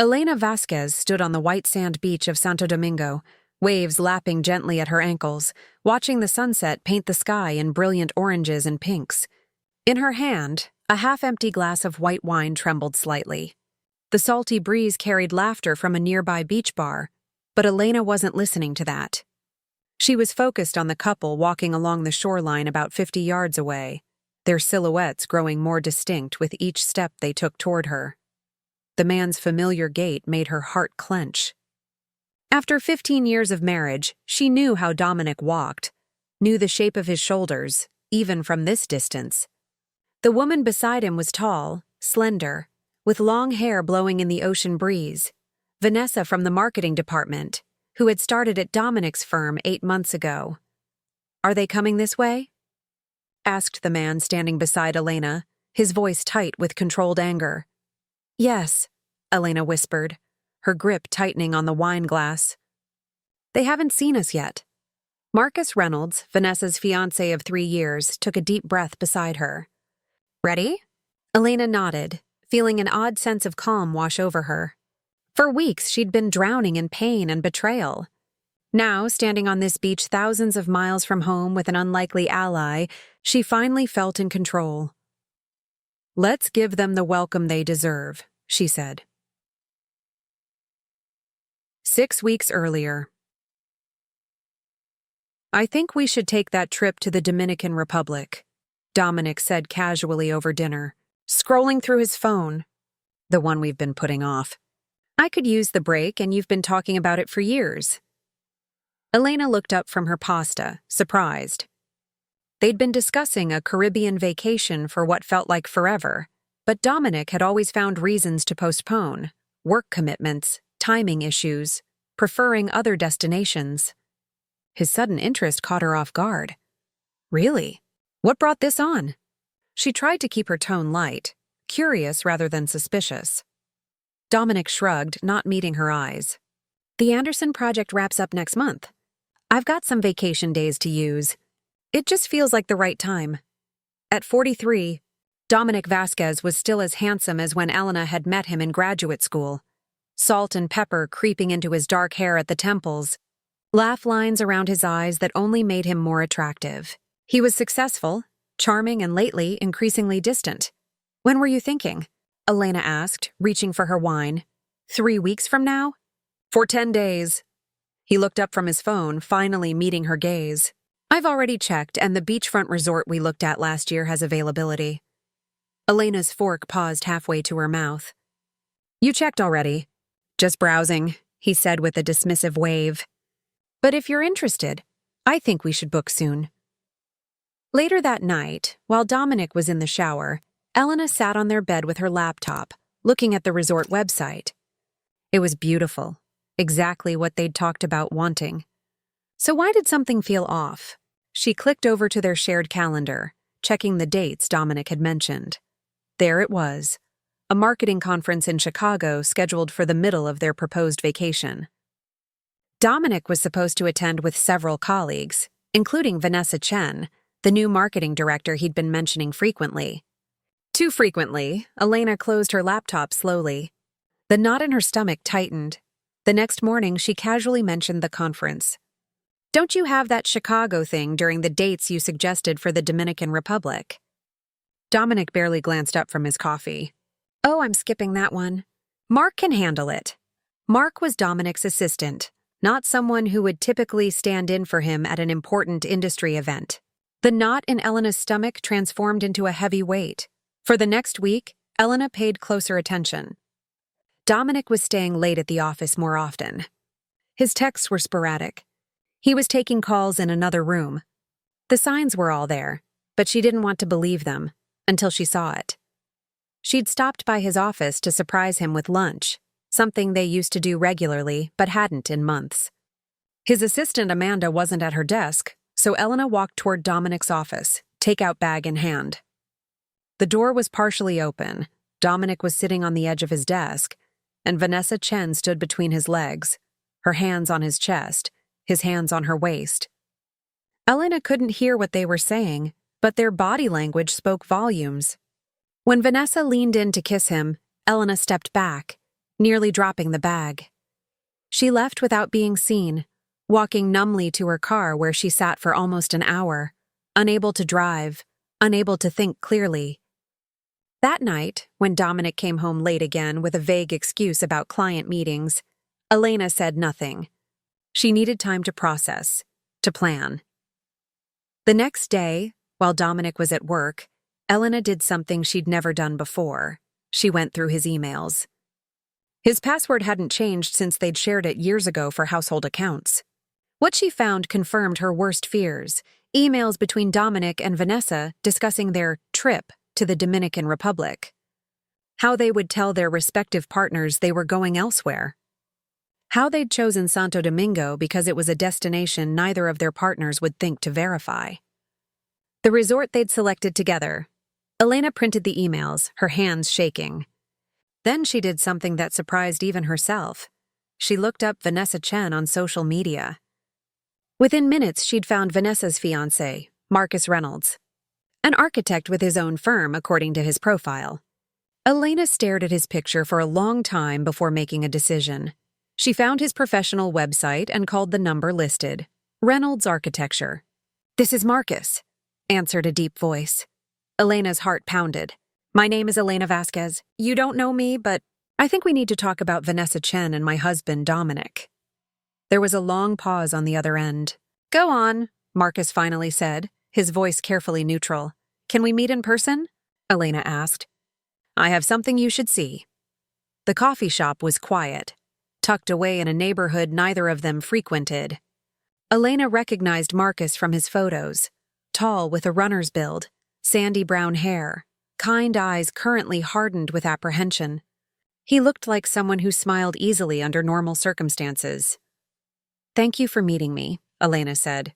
Elena Vasquez stood on the white sand beach of Santo Domingo, waves lapping gently at her ankles, watching the sunset paint the sky in brilliant oranges and pinks. In her hand, a half-empty glass of white wine trembled slightly. The salty breeze carried laughter from a nearby beach bar, but Elena wasn't listening to that. She was focused on the couple walking along the shoreline about 50 yards away, their silhouettes growing more distinct with each step they took toward her. The man's familiar gait made her heart clench. After 15 years of marriage, she knew how Dominic walked, knew the shape of his shoulders, even from this distance. The woman beside him was tall, slender, with long hair blowing in the ocean breeze, Vanessa from the marketing department, who had started at Dominic's firm 8 months ago. "Are they coming this way?" asked the man standing beside Elena, his voice tight with controlled anger. "Yes," Elena whispered, her grip tightening on the wine glass. "They haven't seen us yet." Marcus Reynolds, Vanessa's fiancé of 3 years, took a deep breath beside her. "Ready?" Elena nodded, feeling an odd sense of calm wash over her. For weeks, she'd been drowning in pain and betrayal. Now, standing on this beach thousands of miles from home with an unlikely ally, she finally felt in control. "Let's give them the welcome they deserve," she said. 6 weeks earlier. "I think we should take that trip to the Dominican Republic," Dominic said casually over dinner, scrolling through his phone. "The one we've been putting off. I could use the break, and you've been talking about it for years." Elena looked up from her pasta, surprised. They'd been discussing a Caribbean vacation for what felt like forever, but Dominic had always found reasons to postpone: work commitments, timing issues, preferring other destinations. His sudden interest caught her off guard. "Really? What brought this on?" She tried to keep her tone light, curious rather than suspicious. Dominic shrugged, not meeting her eyes. "The Anderson project wraps up next month. I've got some vacation days to use. It just feels like the right time." At 43, Dominic Vasquez was still as handsome as when Elena had met him in graduate school. Salt and pepper creeping into his dark hair at the temples, laugh lines around his eyes that only made him more attractive. He was successful, charming, and lately increasingly distant. "When were you thinking?" Elena asked, reaching for her wine. 3 weeks from now?" "For 10 days. He looked up from his phone, finally meeting her gaze. "I've already checked, and the beachfront resort we looked at last year has availability." Elena's fork paused halfway to her mouth. "You checked already?" "Just browsing," he said with a dismissive wave. "But if you're interested, I think we should book soon." Later that night, while Dominic was in the shower, Elena sat on their bed with her laptop, looking at the resort website. It was beautiful, exactly what they'd talked about wanting. So why did something feel off? She clicked over to their shared calendar, checking the dates Dominic had mentioned. There it was, a marketing conference in Chicago scheduled for the middle of their proposed vacation. Dominic was supposed to attend with several colleagues, including Vanessa Chen, the new marketing director he'd been mentioning frequently. Too frequently, Elena closed her laptop slowly. The knot in her stomach tightened. The next morning, she casually mentioned the conference. "Don't you have that Chicago thing during the dates you suggested for the Dominican Republic?" Dominic barely glanced up from his coffee. "Oh, I'm skipping that one. Mark can handle it." Mark was Dominic's assistant, not someone who would typically stand in for him at an important industry event. The knot in Elena's stomach transformed into a heavy weight. For the next week, Elena paid closer attention. Dominic was staying late at the office more often. His texts were sporadic. He was taking calls in another room. The signs were all there, but she didn't want to believe them until she saw it. She'd stopped by his office to surprise him with lunch, something they used to do regularly but hadn't in months. His assistant Amanda wasn't at her desk, so Elena walked toward Dominic's office, takeout bag in hand. The door was partially open. Dominic was sitting on the edge of his desk, and Vanessa Chen stood between his legs, her hands on his chest, his hands on her waist. Elena couldn't hear what they were saying, but their body language spoke volumes. When Vanessa leaned in to kiss him, Elena stepped back, nearly dropping the bag. She left without being seen, walking numbly to her car where she sat for almost an hour, unable to drive, unable to think clearly. That night, when Dominic came home late again with a vague excuse about client meetings, Elena said nothing. She needed time to process, to plan. The next day, while Dominic was at work, Elena did something she'd never done before. She went through his emails. His password hadn't changed since they'd shared it years ago for household accounts. What she found confirmed her worst fears: emails between Dominic and Vanessa discussing their trip to the Dominican Republic. How they would tell their respective partners they were going elsewhere. How they'd chosen Santo Domingo because it was a destination neither of their partners would think to verify. The resort they'd selected together. Elena printed the emails, her hands shaking. Then she did something that surprised even herself. She looked up Vanessa Chen on social media. Within minutes, she'd found Vanessa's fiancé, Marcus Reynolds, an architect with his own firm, according to his profile. Elena stared at his picture for a long time before making a decision. She found his professional website and called the number listed, Reynolds Architecture. "This is Marcus," answered a deep voice. Elena's heart pounded. "My name is Elena Vasquez. You don't know me, but I think we need to talk about Vanessa Chen and my husband, Dominic." There was a long pause on the other end. "Go on," Marcus finally said, his voice carefully neutral. "Can we meet in person?" Elena asked. "I have something you should see." The coffee shop was quiet, tucked away in a neighborhood neither of them frequented. Elena recognized Marcus from his photos, tall with a runner's build, sandy brown hair, kind eyes currently hardened with apprehension. He looked like someone who smiled easily under normal circumstances. "Thank you for meeting me," Elena said.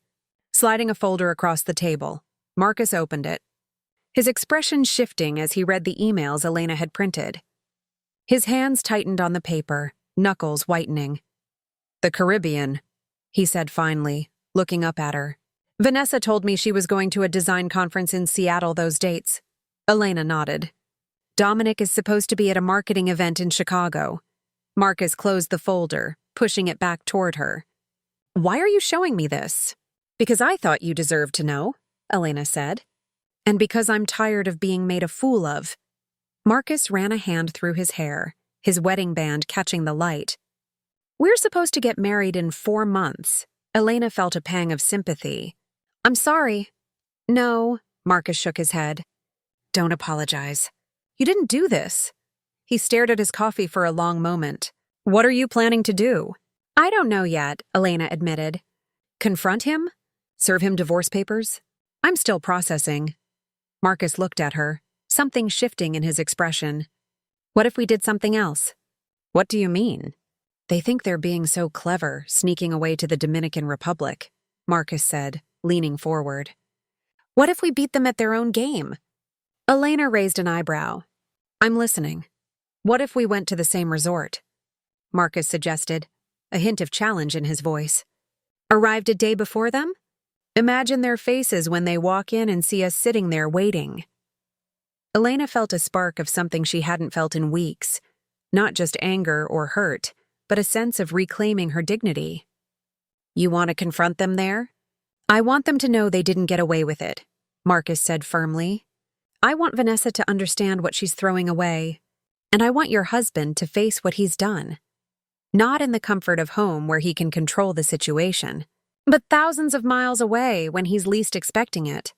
Sliding a folder across the table, Marcus opened it, his expression shifting as he read the emails Elena had printed. His hands tightened on the paper, knuckles whitening. "The Caribbean," he said finally, looking up at her. "Vanessa told me she was going to a design conference in Seattle those dates." Elena nodded. "Dominic is supposed to be at a marketing event in Chicago." Marcus closed the folder, pushing it back toward her. "Why are you showing me this?" "Because I thought you deserved to know," Elena said. "And because I'm tired of being made a fool of." Marcus ran a hand through his hair, his wedding band catching the light. "We're supposed to get married in 4 months. Elena felt a pang of sympathy. "I'm sorry." "No," Marcus shook his head. "Don't apologize. You didn't do this." He stared at his coffee for a long moment. "What are you planning to do?" "I don't know yet," Elena admitted. "Confront him? Serve him divorce papers?" "I'm still processing." Marcus looked at her, something shifting in his expression. "What if we did something else?" "What do you mean?" "They think they're being so clever, sneaking away to the Dominican Republic," Marcus said, leaning forward. "What if we beat them at their own game?" Elena raised an eyebrow. "I'm listening." "What if we went to the same resort?" Marcus suggested, a hint of challenge in his voice. "Arrived a day before them? Imagine their faces when they walk in and see us sitting there waiting." Elena felt a spark of something she hadn't felt in weeks, not just anger or hurt, but a sense of reclaiming her dignity. "You want to confront them there?" "I want them to know they didn't get away with it," Marcus said firmly. "I want Vanessa to understand what she's throwing away, and I want your husband to face what he's done. Not in the comfort of home where he can control the situation, but thousands of miles away when he's least expecting it."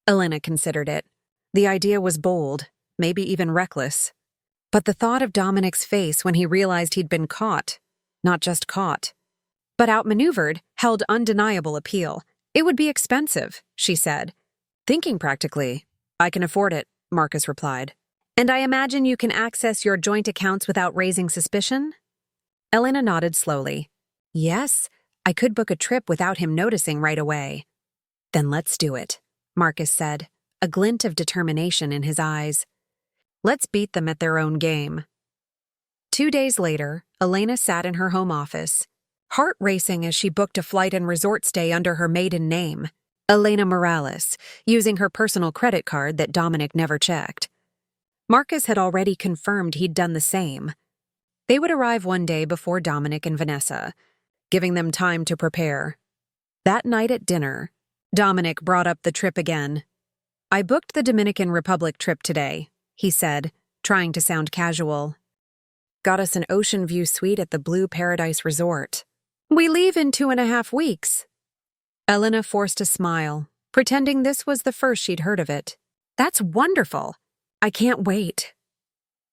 Elena considered it. The idea was bold, maybe even reckless. But the thought of Dominic's face when he realized he'd been caught, not just caught, but outmaneuvered, held undeniable appeal. "It would be expensive," she said. "Thinking practically, I can afford it," Marcus replied. "And I imagine you can access your joint accounts without raising suspicion?" Elena nodded slowly. "Yes, I could book a trip without him noticing right away." "Then let's do it," Marcus said, a glint of determination in his eyes. "Let's beat them at their own game." 2 days later, Elena sat in her home office, heart racing as she booked a flight and resort stay under her maiden name, Elena Morales, using her personal credit card that Dominic never checked. Marcus had already confirmed he'd done the same. They would arrive one day before Dominic and Vanessa, giving them time to prepare. That night at dinner, Dominic brought up the trip again. "I booked the Dominican Republic trip today," he said, trying to sound casual. "Got us an ocean view suite at the Blue Paradise Resort. We leave in 2.5 weeks." Elena forced a smile, pretending this was the first she'd heard of it. "That's wonderful. I can't wait."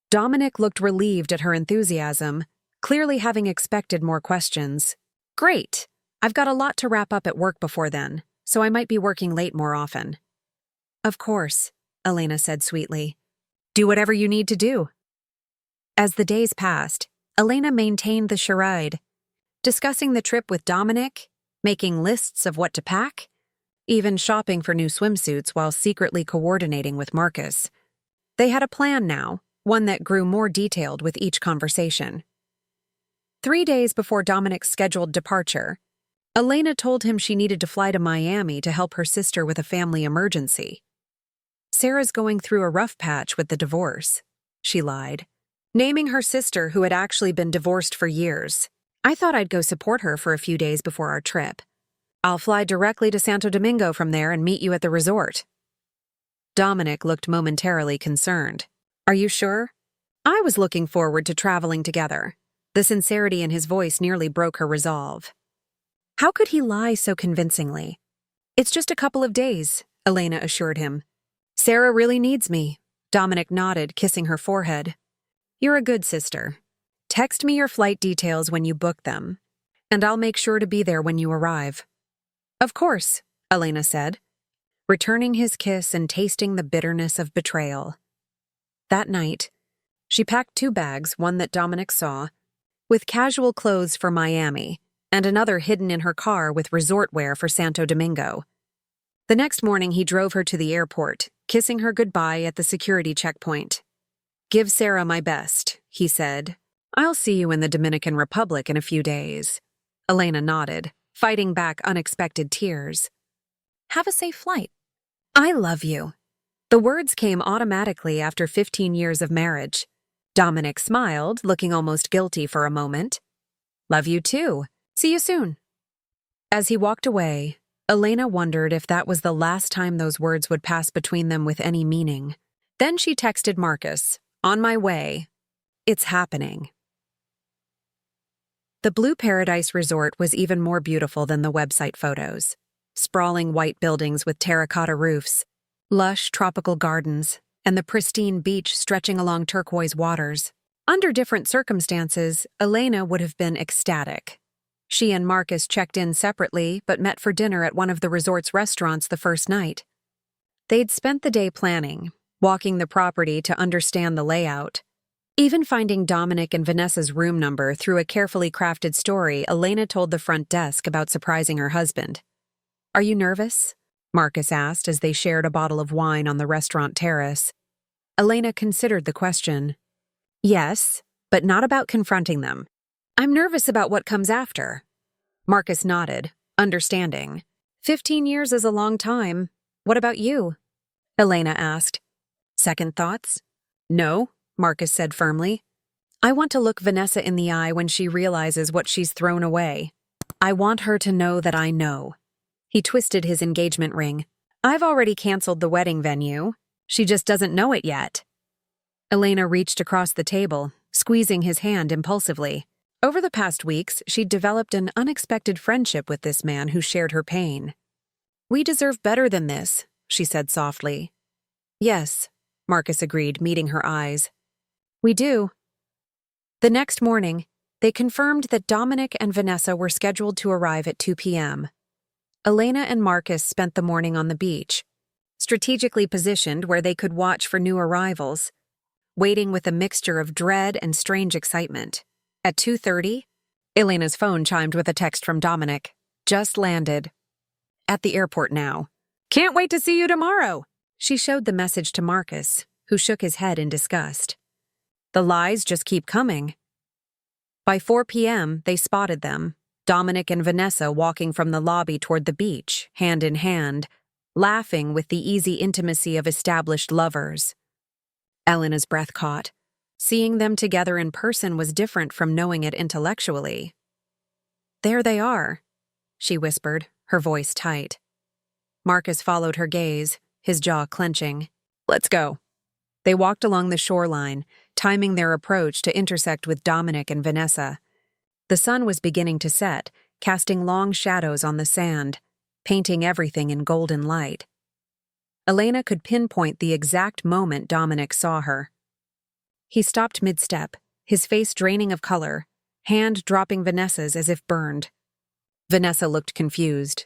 Dominic looked relieved at her enthusiasm, clearly having expected more questions. "Great. I've got a lot to wrap up at work before then, so I might be working late more often." "Of course," Elena said sweetly. "Do whatever you need to do." As the days passed, Elena maintained the charade, discussing the trip with Dominic, making lists of what to pack, even shopping for new swimsuits while secretly coordinating with Marcus. They had a plan now, one that grew more detailed with each conversation. 3 days before Dominic's scheduled departure, Elena told him she needed to fly to Miami to help her sister with a family emergency. "Sarah's going through a rough patch with the divorce," she lied, naming her sister who had actually been divorced for years. "I thought I'd go support her for a few days before our trip. I'll fly directly to Santo Domingo from there and meet you at the resort." Dominic looked momentarily concerned. "Are you sure? I was looking forward to traveling together." The sincerity in his voice nearly broke her resolve. How could he lie so convincingly? "It's just a couple of days," Elena assured him. "Sarah really needs me." Dominic nodded, kissing her forehead. "You're a good sister. Text me your flight details when you book them, and I'll make sure to be there when you arrive." "Of course," Elena said, returning his kiss and tasting the bitterness of betrayal. That night, she packed 2 bags, one that Dominic saw, with casual clothes for Miami, and another hidden in her car with resort wear for Santo Domingo. The next morning, he drove her to the airport, kissing her goodbye at the security checkpoint. "Give Sarah my best," he said. "I'll see you in the Dominican Republic in a few days." Elena nodded, fighting back unexpected tears. "Have a safe flight." "I love you." The words came automatically after 15 years of marriage. Dominic smiled, looking almost guilty for a moment. "Love you too. See you soon." As he walked away, Elena wondered if that was the last time those words would pass between them with any meaning. Then she texted Marcus, "On my way. It's happening." The Blue Paradise Resort was even more beautiful than the website photos. Sprawling white buildings with terracotta roofs, lush tropical gardens, and the pristine beach stretching along turquoise waters. Under different circumstances, Elena would have been ecstatic. She and Marcus checked in separately but met for dinner at one of the resort's restaurants the first night. They'd spent the day planning, walking the property to understand the layout. Even finding Dominic and Vanessa's room number through a carefully crafted story, Elena told the front desk about surprising her husband. "Are you nervous?" Marcus asked as they shared a bottle of wine on the restaurant terrace. Elena considered the question. "Yes, but not about confronting them. I'm nervous about what comes after." Marcus nodded, understanding. 15 years is a long time. "What about you?" Elena asked. "Second thoughts?" "No," Marcus said firmly. "I want to look Vanessa in the eye when she realizes what she's thrown away. I want her to know that I know." He twisted his engagement ring. "I've already canceled the wedding venue. She just doesn't know it yet." Elena reached across the table, squeezing his hand impulsively. Over the past weeks, she'd developed an unexpected friendship with this man who shared her pain. "We deserve better than this," she said softly. "Yes," Marcus agreed, meeting her eyes. "We do." The next morning, they confirmed that Dominic and Vanessa were scheduled to arrive at 2 p.m. Elena and Marcus spent the morning on the beach, strategically positioned where they could watch for new arrivals, waiting with a mixture of dread and strange excitement. At 2:30, Elena's phone chimed with a text from Dominic. "Just landed. At the airport now. Can't wait to see you tomorrow." She showed the message to Marcus, who shook his head in disgust. The lies just keep coming. By 4 p.m., they spotted them, Dominic and Vanessa walking from the lobby toward the beach, hand in hand, laughing with the easy intimacy of established lovers. Elena's breath caught. Seeing them together in person was different from knowing it intellectually. "There they are," she whispered, her voice tight. Marcus followed her gaze, his jaw clenching. "Let's go." They walked along the shoreline, timing their approach to intersect with Dominic and Vanessa. The sun was beginning to set, casting long shadows on the sand, painting everything in golden light. Elena could pinpoint the exact moment Dominic saw her. He stopped mid-step, his face draining of color, hand dropping Vanessa's as if burned. Vanessa looked confused,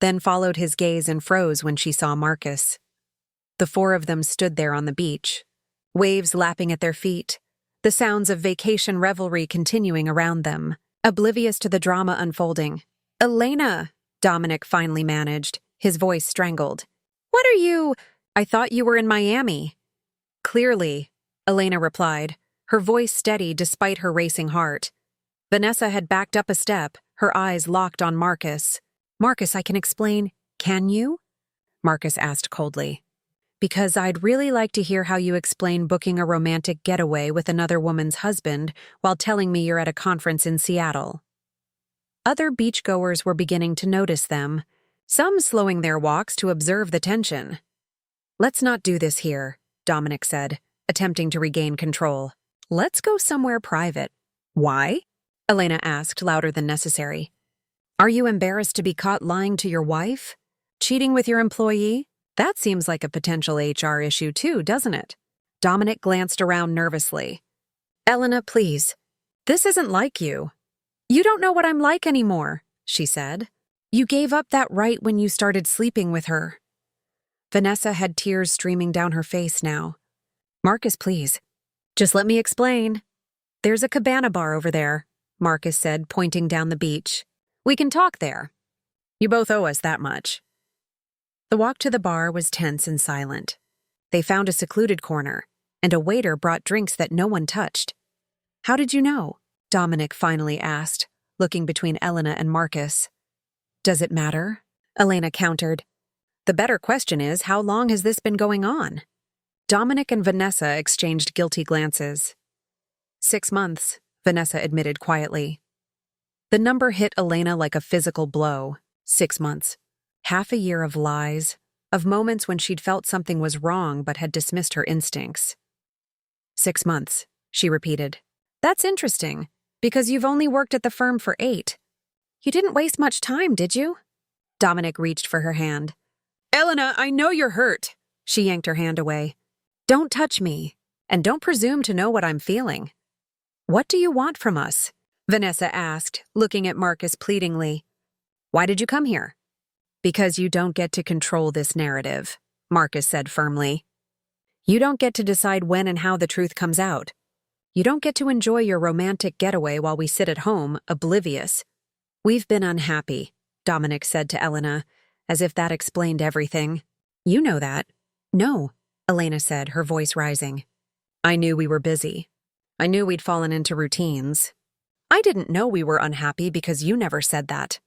then followed his gaze and froze when she saw Marcus. The four of them stood there on the beach, waves lapping at their feet, the sounds of vacation revelry continuing around them, oblivious to the drama unfolding. "Elena," Dominic finally managed, his voice strangled. "What are you? I thought you were in Miami." "Clearly," Elena replied, her voice steady despite her racing heart. Vanessa had backed up a step, her eyes locked on Marcus. "Marcus, I can explain." "Can you?" Marcus asked coldly. "Because I'd really like to hear how you explain booking a romantic getaway with another woman's husband while telling me you're at a conference in Seattle." Other beachgoers were beginning to notice them, some slowing their walks to observe the tension. "Let's not do this here," Dominic said, attempting to regain control. "Let's go somewhere private." "Why?" Elena asked, louder than necessary. "Are you embarrassed to be caught lying to your wife? Cheating with your employee? That seems like a potential HR issue too, doesn't it?" Dominic glanced around nervously. "Elena, please. This isn't like you." "You don't know what I'm like anymore," she said. "You gave up that right when you started sleeping with her." Vanessa had tears streaming down her face now. "Marcus, please. Just let me explain." "There's a cabana bar over there," Marcus said, pointing down the beach. "We can talk there. You both owe us that much." The walk to the bar was tense and silent. They found a secluded corner, and a waiter brought drinks that no one touched. "How did you know?" Dominic finally asked, looking between Elena and Marcus. "Does it matter?" Elena countered. "The better question is, how long has this been going on?" Dominic and Vanessa exchanged guilty glances. 6 months, Vanessa admitted quietly. The number hit Elena like a physical blow. 6 months. Half a year of lies, of moments when she'd felt something was wrong but had dismissed her instincts. 6 months, she repeated. "That's interesting, because you've only worked at the firm for 8. You didn't waste much time, did you?" Dominic reached for her hand. "Elena, I know you're hurt." She yanked her hand away. "Don't touch me, and don't presume to know what I'm feeling." "What do you want from us?" Vanessa asked, looking at Marcus pleadingly. "Why did you come here?" "Because you don't get to control this narrative," Marcus said firmly. "You don't get to decide when and how the truth comes out. You don't get to enjoy your romantic getaway while we sit at home, oblivious." "We've been unhappy," Dominic said to Elena, as if that explained everything. "You know that." "No," Elena said, her voice rising. "I knew we were busy. I knew we'd fallen into routines. I didn't know we were unhappy because you never said that.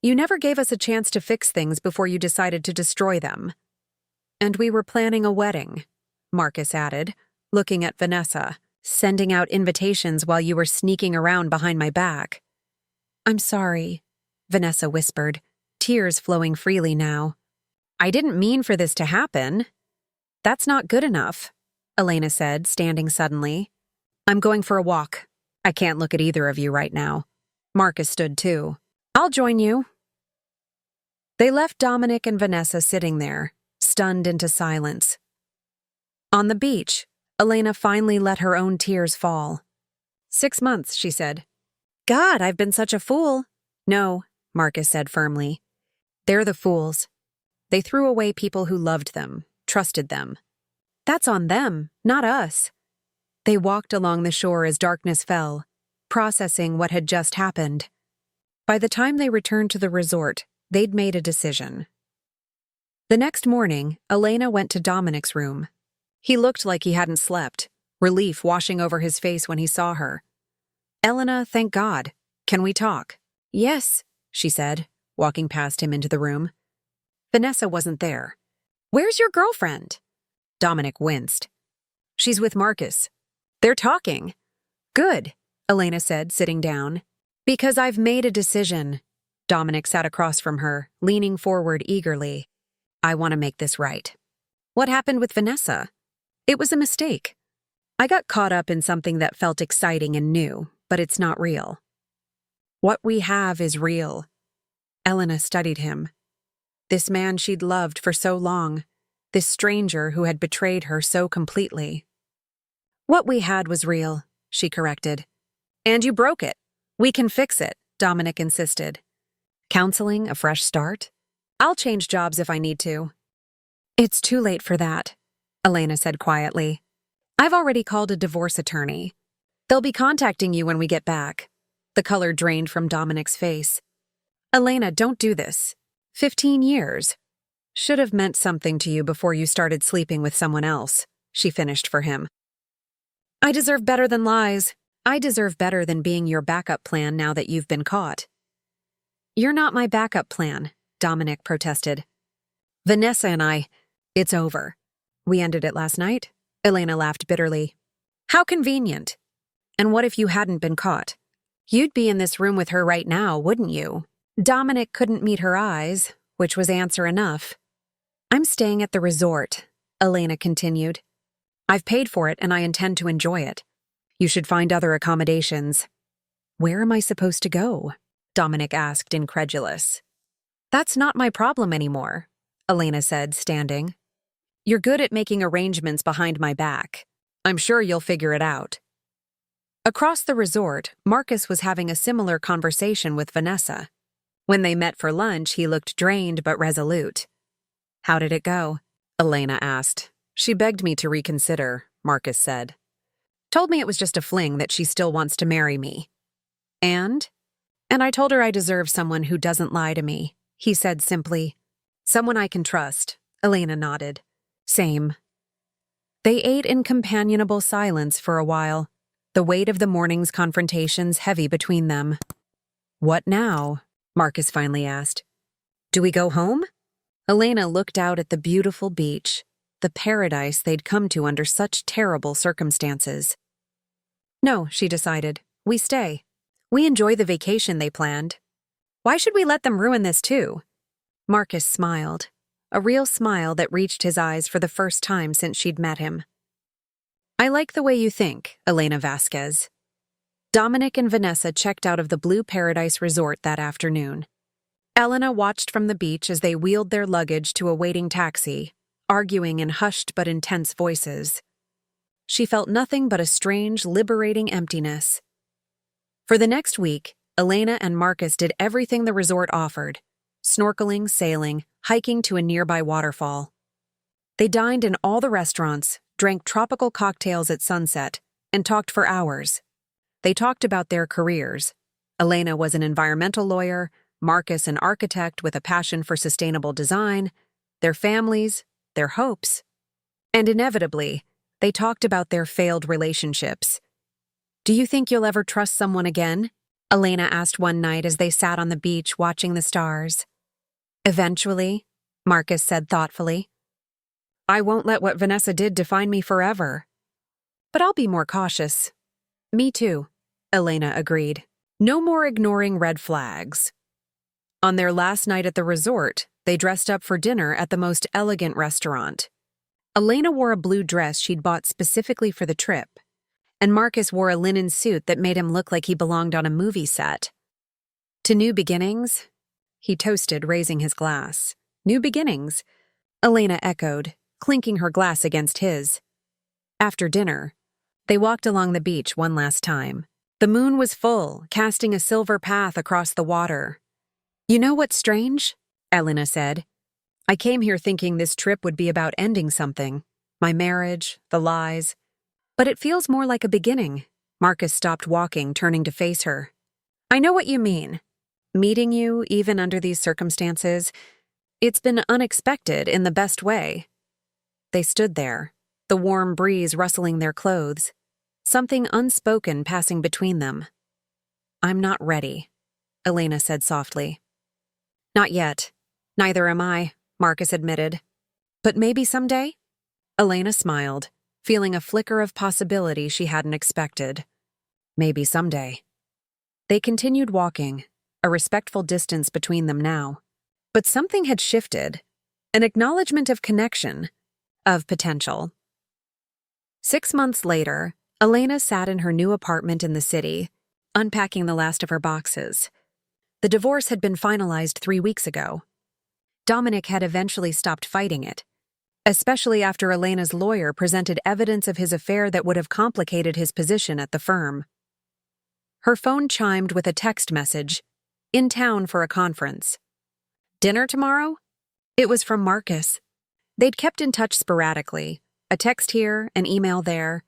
You never gave us a chance to fix things before you decided to destroy them." "And we were planning a wedding," Marcus added, looking at Vanessa, "sending out invitations while you were sneaking around behind my back." "I'm sorry," Vanessa whispered, tears flowing freely now. "I didn't mean for this to happen." "That's not good enough," Elena said, standing suddenly. "I'm going for a walk. I can't look at either of you right now." Marcus stood too. "I'll join you." They left Dominic and Vanessa sitting there, stunned into silence. On the beach, Elena finally let her own tears fall. 6 months, she said. "God, I've been such a fool." "No," Marcus said firmly. "They're the fools. They threw away people who loved them, trusted them. That's on them, not us." They walked along the shore as darkness fell, processing what had just happened. By the time they returned to the resort, they'd made a decision. The next morning, Elena went to Dominic's room. He looked like he hadn't slept, relief washing over his face when he saw her. "Elena, thank God. Can we talk?" "Yes," she said, walking past him into the room. Vanessa wasn't there. "Where's your girlfriend?" Dominic winced. "She's with Marcus." They're talking. Good, Elena said, sitting down. Because I've made a decision. Dominic sat across from her, leaning forward eagerly. I want to make this right. What happened with Vanessa? It was a mistake. I got caught up in something that felt exciting and new, but it's not real. What we have is real. Elena studied him. This man she'd loved for so long, this stranger who had betrayed her so completely. What we had was real, she corrected. And you broke it. We can fix it, Dominic insisted. Counseling, a fresh start? I'll change jobs if I need to. It's too late for that, Elena said quietly. I've already called a divorce attorney. They'll be contacting you when we get back. The color drained from Dominic's face. Elena, don't do this. 15 years. Should have meant something to you before you started sleeping with someone else, she finished for him. I deserve better than lies. I deserve better than being your backup plan now that you've been caught. You're not my backup plan, Dominic protested. Vanessa and I, it's over. We ended it last night? Elena laughed bitterly. How convenient. And what if you hadn't been caught? You'd be in this room with her right now, wouldn't you? Dominic couldn't meet her eyes, which was answer enough. I'm staying at the resort, Elena continued. I've paid for it and I intend to enjoy it. You should find other accommodations. Where am I supposed to go? Dominic asked, incredulous. That's not my problem anymore, Elena said, standing. You're good at making arrangements behind my back. I'm sure you'll figure it out. Across the resort, Marcus was having a similar conversation with Vanessa. When they met for lunch, he looked drained but resolute. How did it go? Elena asked. She begged me to reconsider, Marcus said. Told me it was just a fling, that she still wants to marry me. And I told her I deserve someone who doesn't lie to me, he said simply. Someone I can trust, Elena nodded. Same. They ate in companionable silence for a while, the weight of the morning's confrontations heavy between them. What now? Marcus finally asked. Do we go home? Elena looked out at the beautiful beach, the paradise they'd come to under such terrible circumstances. No, she decided. We stay. We enjoy the vacation they planned. Why should we let them ruin this too? Marcus smiled, a real smile that reached his eyes for the first time since she'd met him. I like the way you think, Elena Vasquez. Dominic and Vanessa checked out of the Blue Paradise Resort that afternoon. Elena watched from the beach as they wheeled their luggage to a waiting taxi, arguing in hushed but intense voices. She felt nothing but a strange, liberating emptiness. For the next week, Elena and Marcus did everything the resort offered: snorkeling, sailing, hiking to a nearby waterfall. They dined in all the restaurants, drank tropical cocktails at sunset, and talked for hours. They talked about their careers. Elena was an environmental lawyer, Marcus an architect with a passion for sustainable design, their families, their hopes. And inevitably, they talked about their failed relationships. Do you think you'll ever trust someone again? Elena asked one night as they sat on the beach watching the stars. Eventually, Marcus said thoughtfully. I won't let what Vanessa did define me forever. But I'll be more cautious. Me too, Elena agreed. No more ignoring red flags. On their last night at the resort, they dressed up for dinner at the most elegant restaurant. Elena wore a blue dress she'd bought specifically for the trip, and Marcus wore a linen suit that made him look like he belonged on a movie set. To new beginnings? He toasted, raising his glass. New beginnings? Elena echoed, clinking her glass against his. After dinner, they walked along the beach one last time. The moon was full, casting a silver path across the water. You know what's strange? Elena said. I came here thinking this trip would be about ending something. My marriage, the lies. But it feels more like a beginning. Marcus stopped walking, turning to face her. I know what you mean. Meeting you, even under these circumstances, it's been unexpected in the best way. They stood there, the warm breeze rustling their clothes, something unspoken passing between them. I'm not ready, Elena said softly. Not yet. Neither am I, Marcus admitted. But maybe someday? Elena smiled, feeling a flicker of possibility she hadn't expected. Maybe someday. They continued walking, a respectful distance between them now. But something had shifted, an acknowledgement of connection, of potential. 6 months later, Elena sat in her new apartment in the city, unpacking the last of her boxes. The divorce had been finalized 3 weeks ago. Dominic had eventually stopped fighting it, especially after Elena's lawyer presented evidence of his affair that would have complicated his position at the firm. Her phone chimed with a text message, "In town for a conference." "Dinner tomorrow?" It was from Marcus. They'd kept in touch sporadically, a text here, an email there.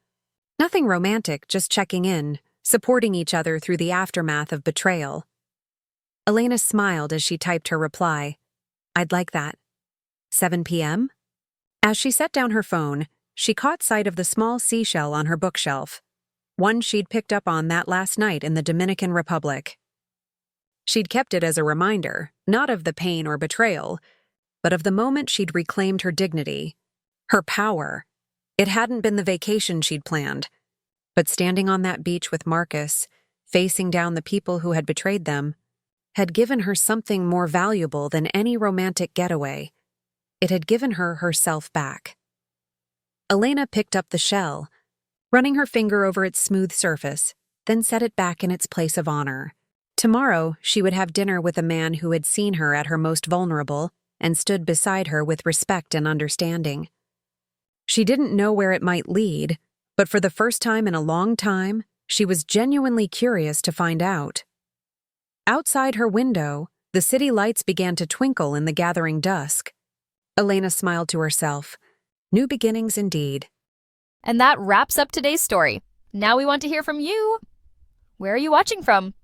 Nothing romantic, just checking in, supporting each other through the aftermath of betrayal. Elena smiled as she typed her reply. "I'd like that." 7 p.m.? As she set down her phone, she caught sight of the small seashell on her bookshelf, one she'd picked up on that last night in the Dominican Republic. She'd kept it as a reminder, not of the pain or betrayal, but of the moment she'd reclaimed her dignity, her power. It hadn't been the vacation she'd planned, but standing on that beach with Marcus, facing down the people who had betrayed them, had given her something more valuable than any romantic getaway. It had given her herself back. Elena picked up the shell, running her finger over its smooth surface, then set it back in its place of honor. Tomorrow, she would have dinner with a man who had seen her at her most vulnerable and stood beside her with respect and understanding. She didn't know where it might lead, but for the first time in a long time, she was genuinely curious to find out. Outside her window, the city lights began to twinkle in the gathering dusk. Elena smiled to herself. New beginnings indeed. And that wraps up today's story. Now we want to hear from you. Where are you watching from?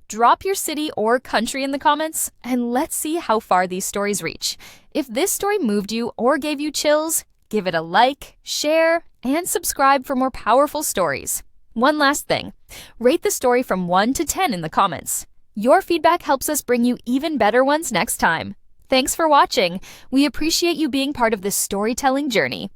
Drop your city or country in the comments, and let's see how far these stories reach. If this story moved you or gave you chills, give it a like, share, and subscribe for more powerful stories. One last thing, rate the story from 1 to 10 in the comments. Your feedback helps us bring you even better ones next time. Thanks for watching. We appreciate you being part of this storytelling journey.